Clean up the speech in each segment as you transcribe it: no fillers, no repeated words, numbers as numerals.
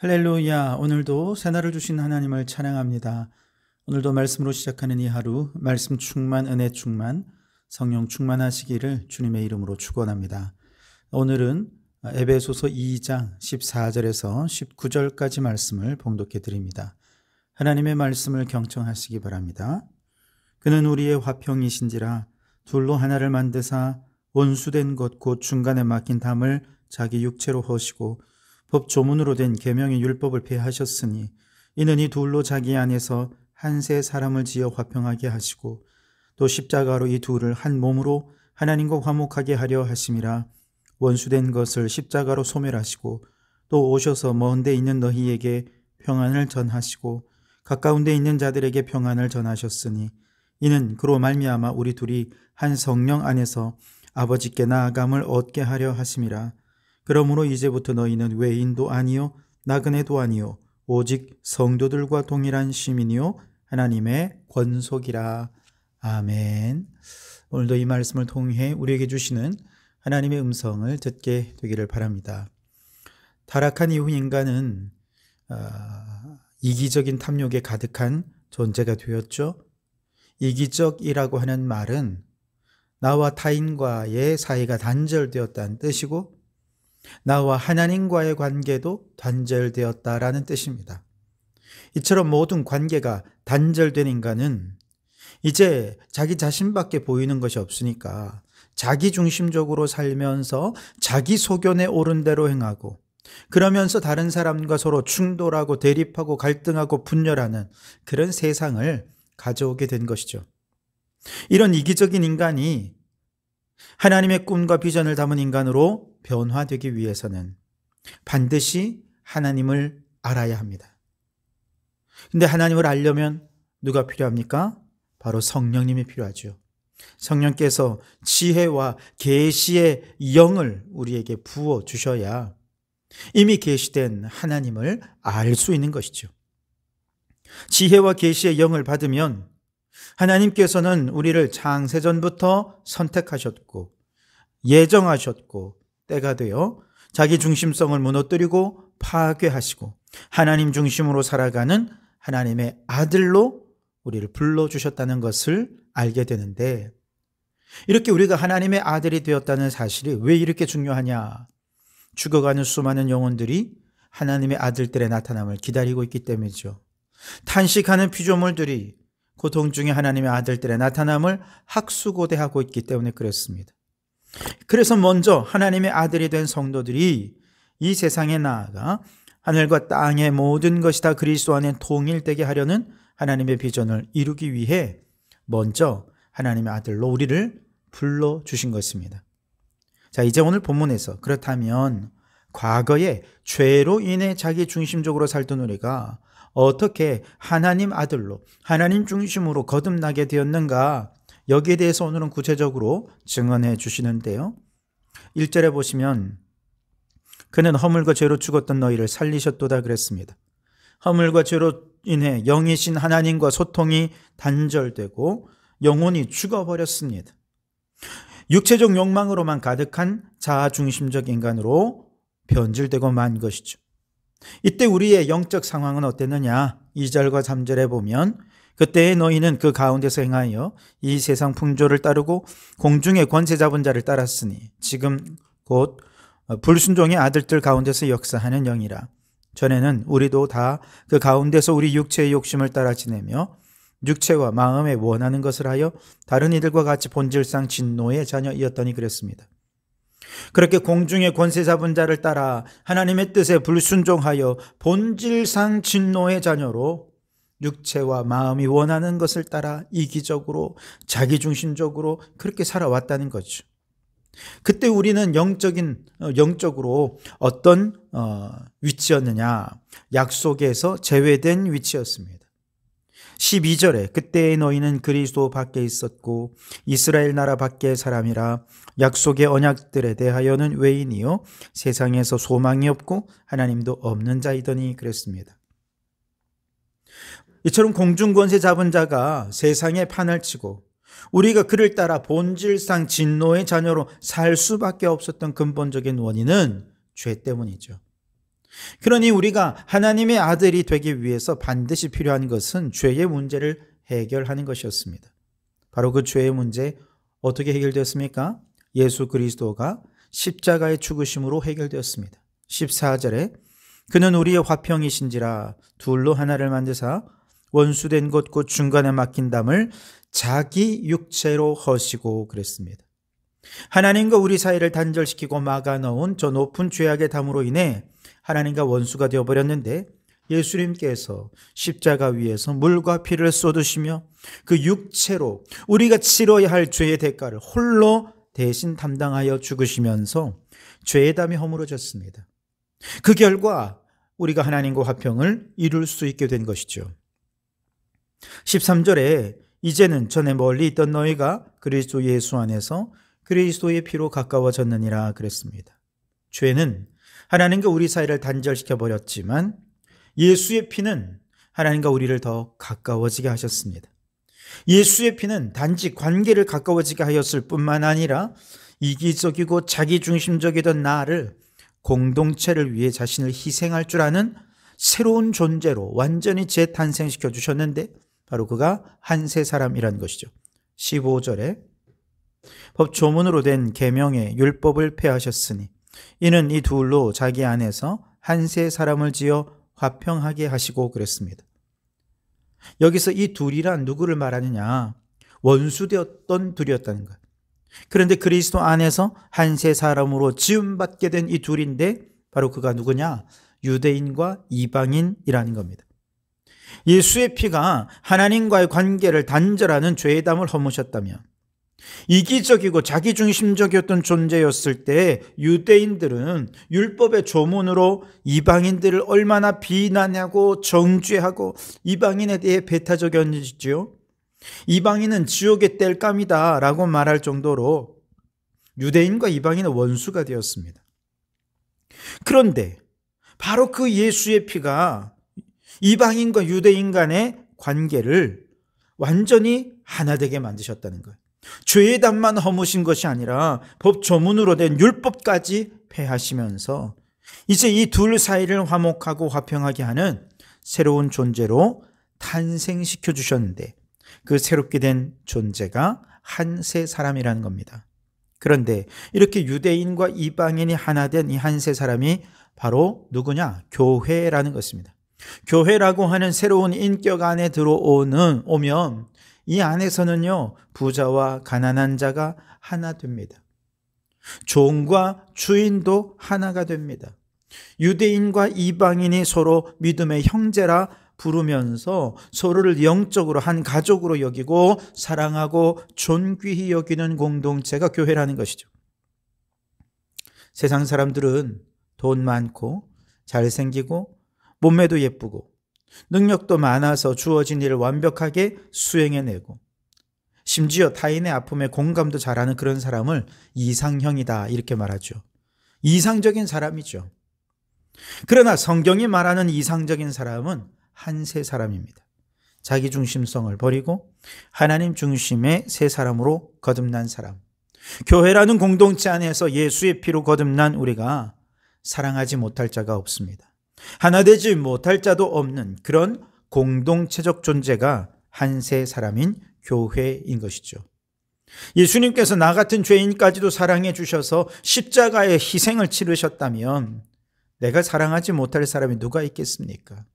할렐루야. 오늘도 새날을 주신 하나님을 찬양합니다. 오늘도 말씀으로 시작하는 이 하루, 말씀 충만, 은혜 충만, 성령 충만하시기를 주님의 이름으로 축원합니다. 오늘은 에베소서 2장 14절에서 19절까지 말씀을 봉독해 드립니다. 하나님의 말씀을 경청하시기 바랍니다. 그는 우리의 화평이신지라 둘로 하나를 만드사 원수된 것 곧 중간에 막힌 담을 자기 육체로 허시고 법 조문으로 된 계명의 율법을 폐하셨으니 이는 이 둘로 자기 안에서 한세 사람을 지어 화평하게 하시고 또 십자가로 이 둘을 한 몸으로 하나님과 화목하게 하려 하심이라. 원수된 것을 십자가로 소멸하시고 또 오셔서 먼 데 있는 너희에게 평안을 전하시고 가까운 데 있는 자들에게 평안을 전하셨으니 이는 그로 말미암아 우리 둘이 한 성령 안에서 아버지께 나아감을 얻게 하려 하심이라. 그러므로 이제부터 너희는 외인도 아니요 나그네도 아니요 오직 성도들과 동일한 시민이요 하나님의 권속이라. 아멘. 오늘도 이 말씀을 통해 우리에게 주시는 하나님의 음성을 듣게 되기를 바랍니다. 타락한 이후 인간은 이기적인 탐욕에 가득한 존재가 되었죠. 이기적이라고 하는 말은 나와 타인과의 사이가 단절되었다는 뜻이고 나와 하나님과의 관계도 단절되었다라는 뜻입니다. 이처럼 모든 관계가 단절된 인간은 이제 자기 자신밖에 보이는 것이 없으니까 자기 중심적으로 살면서 자기 소견에 옳은 대로 행하고 그러면서 다른 사람과 서로 충돌하고 대립하고 갈등하고 분열하는 그런 세상을 가져오게 된 것이죠. 이런 이기적인 인간이 하나님의 꿈과 비전을 담은 인간으로 변화되기 위해서는 반드시 하나님을 알아야 합니다. 근데 하나님을 알려면 누가 필요합니까? 바로 성령님이 필요하죠. 성령께서 지혜와 계시의 영을 우리에게 부어 주셔야 이미 계시된 하나님을 알 수 있는 것이죠. 지혜와 계시의 영을 받으면 하나님께서는 우리를 창세전부터 선택하셨고 예정하셨고 때가 되어 자기 중심성을 무너뜨리고 파괴하시고 하나님 중심으로 살아가는 하나님의 아들로 우리를 불러주셨다는 것을 알게 되는데, 이렇게 우리가 하나님의 아들이 되었다는 사실이 왜 이렇게 중요하냐? 죽어가는 수많은 영혼들이 하나님의 아들들의 나타남을 기다리고 있기 때문이죠. 탄식하는 피조물들이 고통 중에 하나님의 아들들의 나타남을 학수고대하고 있기 때문에 그렇습니다. 그래서 먼저 하나님의 아들이 된 성도들이 이 세상에 나아가 하늘과 땅의 모든 것이 다 그리스도 안에 통일되게 하려는 하나님의 비전을 이루기 위해 먼저 하나님의 아들로 우리를 불러주신 것입니다. 자, 이제 오늘 본문에서 그렇다면 과거에 죄로 인해 자기 중심적으로 살던 우리가 어떻게 하나님 아들로 하나님 중심으로 거듭나게 되었는가, 여기에 대해서 오늘은 구체적으로 증언해 주시는데요. 1절에 보시면 그는 허물과 죄로 죽었던 너희를 살리셨도다 그랬습니다. 허물과 죄로 인해 영이신 하나님과 소통이 단절되고 영혼이 죽어버렸습니다. 육체적 욕망으로만 가득한 자아중심적 인간으로 변질되고 만 것이죠. 이때 우리의 영적 상황은 어땠느냐? 2절과 3절에 보면 그때의 너희는 그 가운데서 행하여 이 세상 풍조를 따르고 공중의 권세 잡은 자를 따랐으니 지금 곧 불순종의 아들들 가운데서 역사하는 영이라. 전에는 우리도 다 그 가운데서 우리 육체의 욕심을 따라 지내며 육체와 마음에 원하는 것을 하여 다른 이들과 같이 본질상 진노의 자녀이었더니 그랬습니다. 그렇게 공중의 권세 잡은 자를 따라 하나님의 뜻에 불순종하여 본질상 진노의 자녀로 육체와 마음이 원하는 것을 따라 이기적으로 자기중심적으로 그렇게 살아왔다는 거죠. 그때 우리는 영적으로 어떤 위치였느냐? 약속에서 제외된 위치였습니다. 12절에 그때의 너희는 그리스도 밖에 있었고 이스라엘 나라 밖의 사람이라 약속의 언약들에 대하여는 외인이요 세상에서 소망이 없고 하나님도 없는 자이더니 그랬습니다. 이처럼 공중권세 잡은 자가 세상에 판을 치고 우리가 그를 따라 본질상 진노의 자녀로 살 수밖에 없었던 근본적인 원인은 죄 때문이죠. 그러니 우리가 하나님의 아들이 되기 위해서 반드시 필요한 것은 죄의 문제를 해결하는 것이었습니다. 바로 그 죄의 문제 어떻게 해결되었습니까? 예수 그리스도가 십자가의 죽으심으로 해결되었습니다. 14절에 그는 우리의 화평이신지라 둘로 하나를 만드사 원수된 것 곧 중간에 막힌 담을 자기 육체로 허시고 그랬습니다. 하나님과 우리 사이를 단절시키고 막아놓은 저 높은 죄악의 담으로 인해 하나님과 원수가 되어버렸는데 예수님께서 십자가 위에서 물과 피를 쏟으시며 그 육체로 우리가 치러야 할 죄의 대가를 홀로 대신 담당하여 죽으시면서 죄의 담이 허물어졌습니다. 그 결과 우리가 하나님과 화평을 이룰 수 있게 된 것이죠. 13절에 이제는 전에 멀리 있던 너희가 그리스도 예수 안에서 그리스도의 피로 가까워졌느니라 그랬습니다. 죄는 하나님과 우리 사이를 단절시켜 버렸지만 예수의 피는 하나님과 우리를 더 가까워지게 하셨습니다. 예수의 피는 단지 관계를 가까워지게 하였을 뿐만 아니라 이기적이고 자기중심적이던 나를 공동체를 위해 자신을 희생할 줄 아는 새로운 존재로 완전히 재탄생시켜 주셨는데 바로 그가 한 세 사람이란 것이죠. 15절에 법 조문으로 된 계명의 율법을 폐하셨으니 이는 이 둘로 자기 안에서 한 세 사람을 지어 화평하게 하시고 그랬습니다. 여기서 이 둘이란 누구를 말하느냐? 원수되었던 둘이었다는 거예요. 그런데 그리스도 안에서 한 세 사람으로 지음받게 된 이 둘인데 바로 그가 누구냐? 유대인과 이방인이라는 겁니다. 예수의 피가 하나님과의 관계를 단절하는 죄의 담을 허무셨다면 이기적이고 자기중심적이었던 존재였을 때 유대인들은 율법의 조문으로 이방인들을 얼마나 비난하고 정죄하고 이방인에 대해 배타적이었는지요. 이방인은 지옥의 땔감이다 라고 말할 정도로 유대인과 이방인은 원수가 되었습니다. 그런데 바로 그 예수의 피가 이방인과 유대인 간의 관계를 완전히 하나 되게 만드셨다는 거예요. 죄의 담만 허무신 것이 아니라 법 조문으로 된 율법까지 폐하시면서 이제 이 둘 사이를 화목하고 화평하게 하는 새로운 존재로 탄생시켜 주셨는데 그 새롭게 된 존재가 한 세 사람이라는 겁니다. 그런데 이렇게 유대인과 이방인이 하나 된 이 한 세 사람이 바로 누구냐? 교회라는 것입니다. 교회라고 하는 새로운 인격 안에 오면 이 안에서는요, 부자와 가난한 자가 하나 됩니다. 종과 주인도 하나가 됩니다. 유대인과 이방인이 서로 믿음의 형제라 부르면서 서로를 영적으로 한 가족으로 여기고 사랑하고 존귀히 여기는 공동체가 교회라는 것이죠. 세상 사람들은 돈 많고 잘생기고 몸매도 예쁘고 능력도 많아서 주어진 일을 완벽하게 수행해내고 심지어 타인의 아픔에 공감도 잘하는 그런 사람을 이상형이다 이렇게 말하죠. 이상적인 사람이죠. 그러나 성경이 말하는 이상적인 사람은 한 세 사람입니다. 자기중심성을 버리고 하나님 중심의 세 사람으로 거듭난 사람. 교회라는 공동체 안에서 예수의 피로 거듭난 우리가 사랑하지 못할 자가 없습니다. 하나 되지 못할 자도 없는 그런 공동체적 존재가 한 세 사람인 교회인 것이죠. 예수님께서 나 같은 죄인까지도 사랑해 주셔서 십자가의 희생을 치르셨다면 내가 사랑하지 못할 사람이 누가 있겠습니까?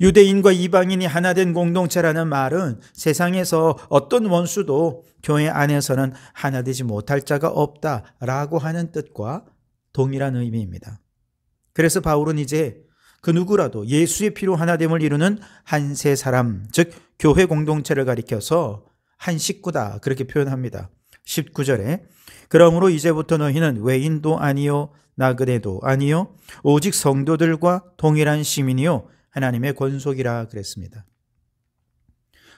유대인과 이방인이 하나 된 공동체라는 말은 세상에서 어떤 원수도 교회 안에서는 하나 되지 못할 자가 없다라고 하는 뜻과 동일한 의미입니다. 그래서 바울은 이제 그 누구라도 예수의 피로 하나됨을 이루는 한 세 사람, 즉 교회 공동체를 가리켜서 한 식구다 그렇게 표현합니다. 19절에 그러므로 이제부터 너희는 외인도 아니요 나그네도 아니요 오직 성도들과 동일한 시민이요 하나님의 권속이라 그랬습니다.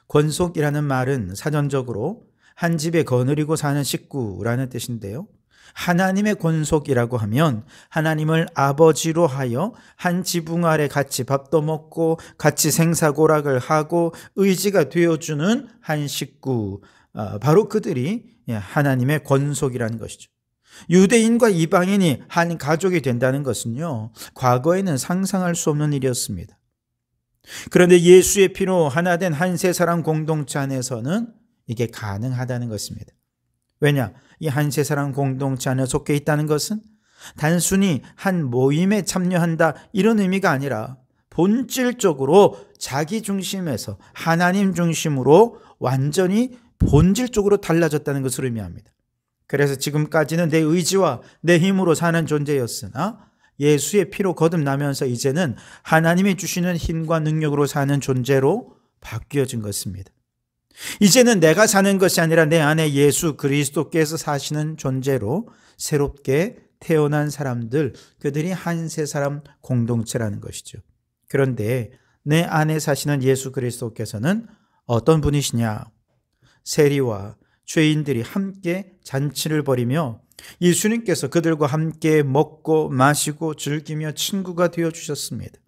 권속이라는 말은 사전적으로 한 집에 거느리고 사는 식구라는 뜻인데요. 하나님의 권속이라고 하면 하나님을 아버지로 하여 한 지붕 아래 같이 밥도 먹고 같이 생사고락을 하고 의지가 되어주는 한 식구, 바로 그들이 하나님의 권속이라는 것이죠. 유대인과 이방인이 한 가족이 된다는 것은요, 과거에는 상상할 수 없는 일이었습니다. 그런데 예수의 피로 하나 된 한 세 사람 공동체 안에서는 이게 가능하다는 것입니다. 왜냐? 이 한 세 사람 공동체 안에 속해 있다는 것은 단순히 한 모임에 참여한다 이런 의미가 아니라 본질적으로 자기 중심에서 하나님 중심으로 완전히 본질적으로 달라졌다는 것을 의미합니다. 그래서 지금까지는 내 의지와 내 힘으로 사는 존재였으나 예수의 피로 거듭나면서 이제는 하나님이 주시는 힘과 능력으로 사는 존재로 바뀌어진 것입니다. 이제는 내가 사는 것이 아니라 내 안에 예수 그리스도께서 사시는 존재로 새롭게 태어난 사람들, 그들이 한 세 사람 공동체라는 것이죠. 그런데 내 안에 사시는 예수 그리스도께서는 어떤 분이시냐? 세리와 죄인들이 함께 잔치를 벌이며 예수님께서 그들과 함께 먹고 마시고 즐기며 친구가 되어주셨습니다.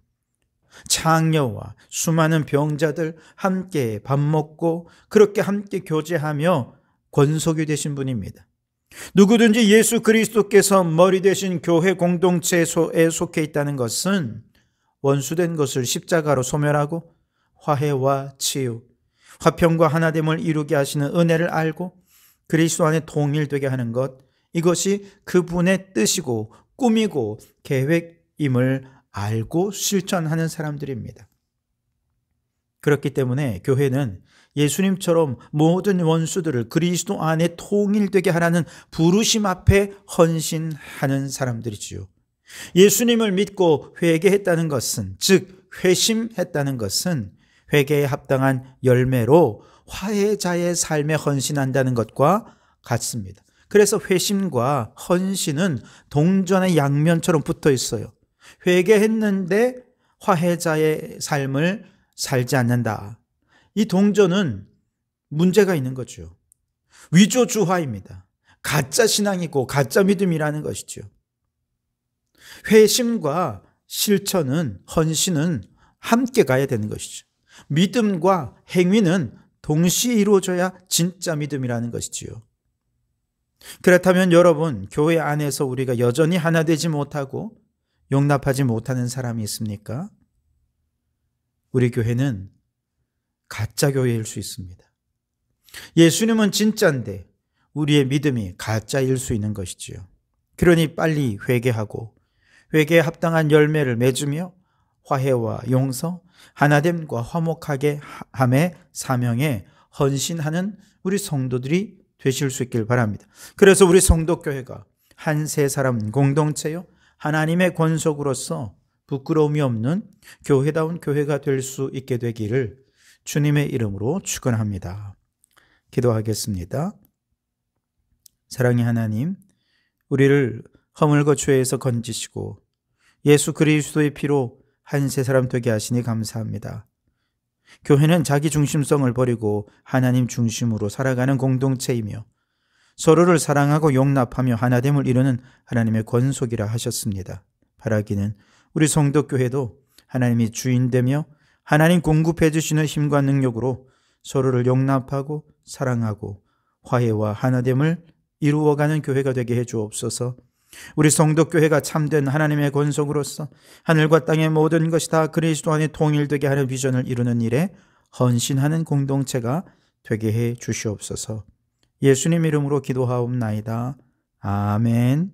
창녀와 수많은 병자들 함께 밥 먹고 그렇게 함께 교제하며 권속이 되신 분입니다. 누구든지 예수 그리스도께서 머리 되신 교회 공동체에 속해 있다는 것은 원수된 것을 십자가로 소멸하고 화해와 치유, 화평과 하나됨을 이루게 하시는 은혜를 알고 그리스도 안에 통일되게 하는 것, 이것이 그분의 뜻이고 꿈이고 계획임을 알고 실천하는 사람들입니다. 그렇기 때문에 교회는 예수님처럼 모든 원수들을 그리스도 안에 통일되게 하라는 부르심 앞에 헌신하는 사람들이지요. 예수님을 믿고 회개했다는 것은, 즉 회심했다는 것은 회개에 합당한 열매로 화해자의 삶에 헌신한다는 것과 같습니다. 그래서 회심과 헌신은 동전의 양면처럼 붙어 있어요. 회개했는데 화해자의 삶을 살지 않는다. 이 동전은 문제가 있는 거죠. 위조주화입니다. 가짜 신앙이고 가짜 믿음이라는 것이죠. 회심과 실천은, 헌신은 함께 가야 되는 것이죠. 믿음과 행위는 동시에 이루어져야 진짜 믿음이라는 것이지요. 그렇다면 여러분, 교회 안에서 우리가 여전히 하나 되지 못하고 용납하지 못하는 사람이 있습니까? 우리 교회는 가짜 교회일 수 있습니다. 예수님은 진짜인데 우리의 믿음이 가짜일 수 있는 것이지요. 그러니 빨리 회개하고 회개에 합당한 열매를 맺으며 화해와 용서, 하나됨과 화목하게 함의 사명에 헌신하는 우리 성도들이 되실 수 있길 바랍니다. 그래서 우리 성도교회가 한 세 사람 공동체요, 하나님의 권속으로서 부끄러움이 없는 교회다운 교회가 될 수 있게 되기를 주님의 이름으로 축원합니다. 기도하겠습니다. 사랑의 하나님, 우리를 허물과 죄에서 건지시고 예수 그리스도의 피로 한 세 사람 되게 하시니 감사합니다. 교회는 자기 중심성을 버리고 하나님 중심으로 살아가는 공동체이며 서로를 사랑하고 용납하며 하나됨을 이루는 하나님의 권속이라 하셨습니다. 바라기는 우리 성도교회도 하나님이 주인되며 하나님 공급해 주시는 힘과 능력으로 서로를 용납하고 사랑하고 화해와 하나됨을 이루어가는 교회가 되게 해 주옵소서. 우리 성도교회가 참된 하나님의 권속으로서 하늘과 땅의 모든 것이 다 그리스도 안에 통일되게 하는 비전을 이루는 일에 헌신하는 공동체가 되게 해 주시옵소서. 예수님 이름으로 기도하옵나이다. 아멘.